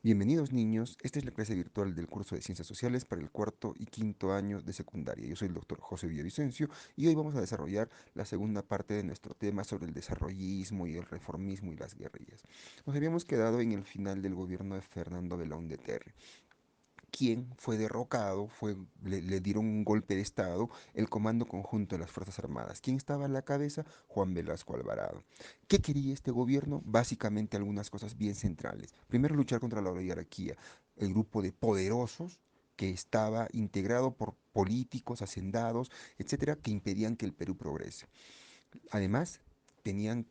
Bienvenidos niños, esta es la clase virtual del curso de Ciencias Sociales para el cuarto y quinto año de secundaria. Yo soy el doctor José Villavicencio y hoy vamos a desarrollar la segunda parte de nuestro tema sobre el desarrollismo y el reformismo y las guerrillas. Nos habíamos quedado en el final del gobierno de Fernando Belaúnde Terry, quien fue derrocado, le dieron un golpe de Estado, el Comando Conjunto de las Fuerzas Armadas. ¿Quién estaba a la cabeza? Juan Velasco Alvarado. ¿Qué quería este gobierno? Básicamente algunas cosas bien centrales. Primero, luchar contra la oligarquía, el grupo de poderosos que estaba integrado por políticos, hacendados, etcétera, que impedían que el Perú progrese. Además, querían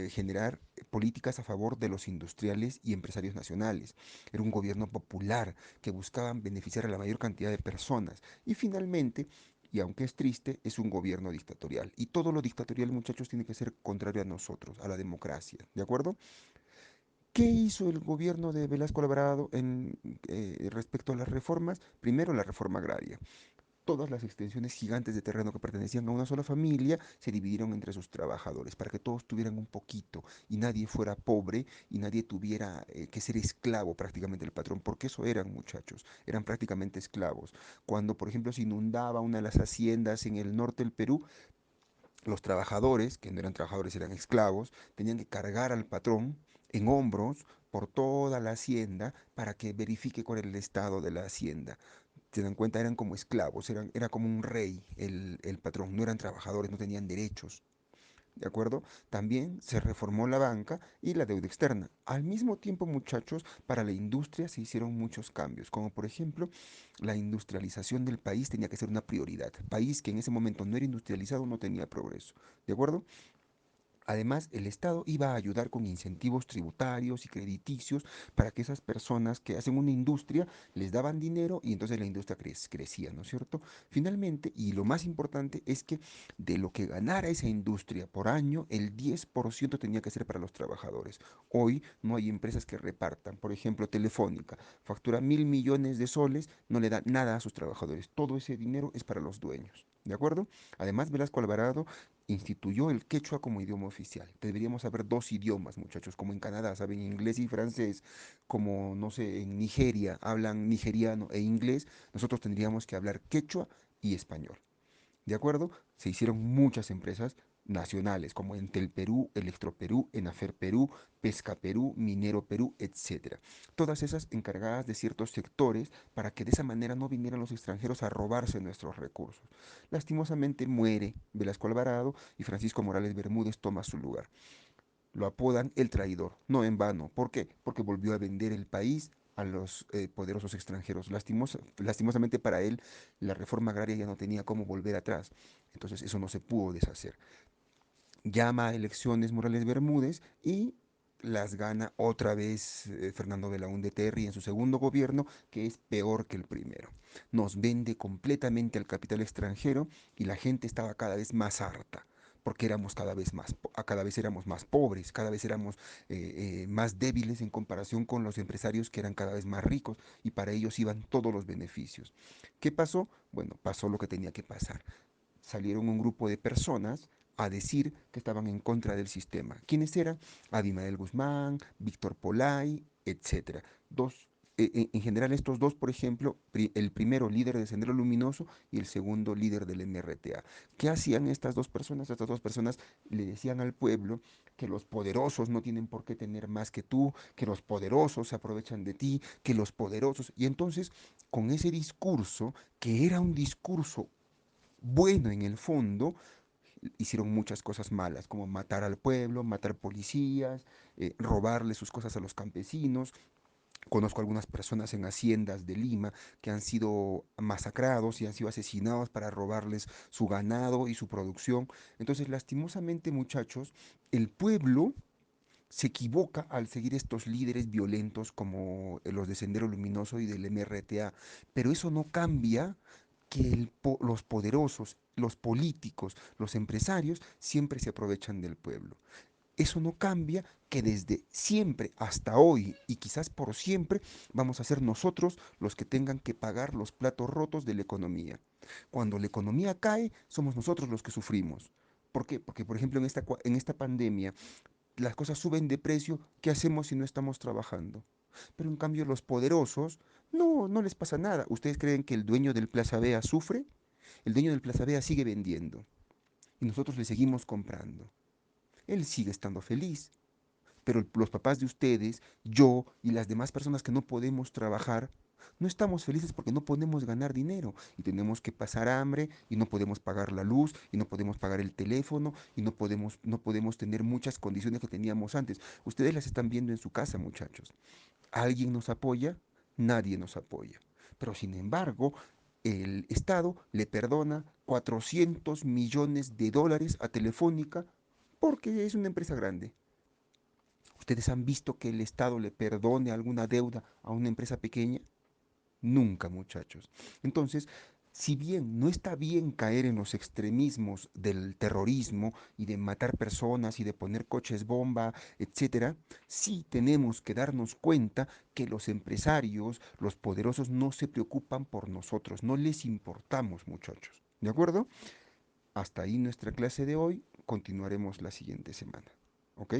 generar políticas a favor de los industriales y empresarios nacionales. Era un gobierno popular que buscaban beneficiar a la mayor cantidad de personas. Y finalmente, y aunque es triste, es un gobierno dictatorial. Y todo lo dictatorial, muchachos, tiene que ser contrario a nosotros, a la democracia. ¿De acuerdo? ¿Qué hizo el gobierno de Velasco Alvarado respecto a las reformas? Primero, la reforma agraria. Todas las extensiones gigantes de terreno que pertenecían a una sola familia se dividieron entre sus trabajadores para que todos tuvieran un poquito y nadie fuera pobre y nadie tuviera que ser esclavo prácticamente del patrón, porque eso eran muchachos, eran prácticamente esclavos. Cuando, por ejemplo, se inundaba una de las haciendas en el norte del Perú, los trabajadores, que no eran trabajadores, eran esclavos, tenían que cargar al patrón en hombros por toda la hacienda para que verifique cuál era el estado de la hacienda. Se dan cuenta, eran como esclavos, era como un rey el patrón, no eran trabajadores, no tenían derechos. ¿De acuerdo? También se reformó la banca y la deuda externa. Al mismo tiempo, muchachos, para la industria se hicieron muchos cambios, como por ejemplo, la industrialización del país tenía que ser una prioridad. País que en ese momento no era industrializado no tenía progreso. ¿De acuerdo? Además, el Estado iba a ayudar con incentivos tributarios y crediticios para que esas personas que hacen una industria les daban dinero y entonces la industria crecía, ¿no es cierto? Finalmente, y lo más importante es que de lo que ganara esa industria por año, el 10% tenía que ser para los trabajadores. Hoy no hay empresas que repartan. Por ejemplo, Telefónica factura 1.000 millones de soles, no le da nada a sus trabajadores. Todo ese dinero es para los dueños. ¿De acuerdo? Además, Velasco Alvarado instituyó el quechua como idioma oficial. Deberíamos saber dos idiomas, muchachos, como en Canadá saben inglés y francés, como, no sé, en Nigeria hablan nigeriano e inglés, nosotros tendríamos que hablar quechua y español. ¿De acuerdo? Se hicieron muchas empresas nacionales como Entel Perú, Electro Perú, Enafer Perú, Pesca Perú, Minero Perú, etcétera. Todas esas encargadas de ciertos sectores para que de esa manera no vinieran los extranjeros a robarse nuestros recursos. Lastimosamente muere Velasco Alvarado y Francisco Morales Bermúdez toma su lugar. Lo apodan el traidor, no en vano. ¿Por qué? Porque volvió a vender el país a los poderosos extranjeros. Lastimosamente para él, la reforma agraria ya no tenía cómo volver atrás. Entonces eso no se pudo deshacer. Llama a elecciones Morales Bermúdez y las gana otra vez Fernando Belaúnde Terry en su segundo gobierno, que es peor que el primero. Nos vende completamente al capital extranjero y la gente estaba cada vez más harta porque éramos cada vez éramos más pobres, cada vez éramos más débiles en comparación con los empresarios que eran cada vez más ricos y para ellos iban todos los beneficios. ¿Qué pasó? Bueno, pasó lo que tenía que pasar. Salieron un grupo de personas a decir que estaban en contra del sistema. ¿Quiénes eran? Abimael Guzmán, Víctor Polay, etcétera. En general estos dos, por ejemplo, el primero líder de Sendero Luminoso y el segundo líder del MRTA. ¿Qué hacían estas dos personas? Estas dos personas le decían al pueblo que los poderosos no tienen por qué tener más que tú, que los poderosos se aprovechan de ti, que los poderosos... Y entonces, con ese discurso, que era un discurso bueno en el fondo, hicieron muchas cosas malas, como matar al pueblo, matar policías, robarle sus cosas a los campesinos. Conozco algunas personas en haciendas de Lima que han sido masacrados y han sido asesinados para robarles su ganado y su producción. Entonces, lastimosamente, muchachos, el pueblo se equivoca al seguir estos líderes violentos como los de Sendero Luminoso y del MRTA, pero eso no cambia que los poderosos, los políticos, los empresarios siempre se aprovechan del pueblo. Eso no cambia que desde siempre hasta hoy y quizás por siempre vamos a ser nosotros los que tengan que pagar los platos rotos de la economía. Cuando la economía cae, somos nosotros los que sufrimos. ¿Por qué? Porque, por ejemplo, en esta pandemia las cosas suben de precio, ¿qué hacemos si no estamos trabajando? Pero en cambio los poderosos, no, no les pasa nada. ¿Ustedes creen que el dueño del Plaza Vea sufre? El dueño del Plaza Vea sigue vendiendo y nosotros le seguimos comprando. Él sigue estando feliz. Pero los papás de ustedes, yo y las demás personas que no podemos trabajar, no estamos felices porque no podemos ganar dinero y tenemos que pasar hambre y no podemos pagar la luz y no podemos pagar el teléfono y no podemos tener muchas condiciones que teníamos antes. Ustedes las están viendo en su casa, muchachos. ¿Alguien nos apoya? Nadie nos apoya. Pero sin embargo, el Estado le perdona 400 millones de dólares a Telefónica porque es una empresa grande. ¿Ustedes han visto que el Estado le perdone alguna deuda a una empresa pequeña? Nunca, muchachos. Entonces, si bien no está bien caer en los extremismos del terrorismo y de matar personas y de poner coches bomba, etcétera, sí tenemos que darnos cuenta que los empresarios, los poderosos, no se preocupan por nosotros, no les importamos, muchachos. ¿De acuerdo? Hasta ahí nuestra clase de hoy. Continuaremos la siguiente semana. ¿Ok?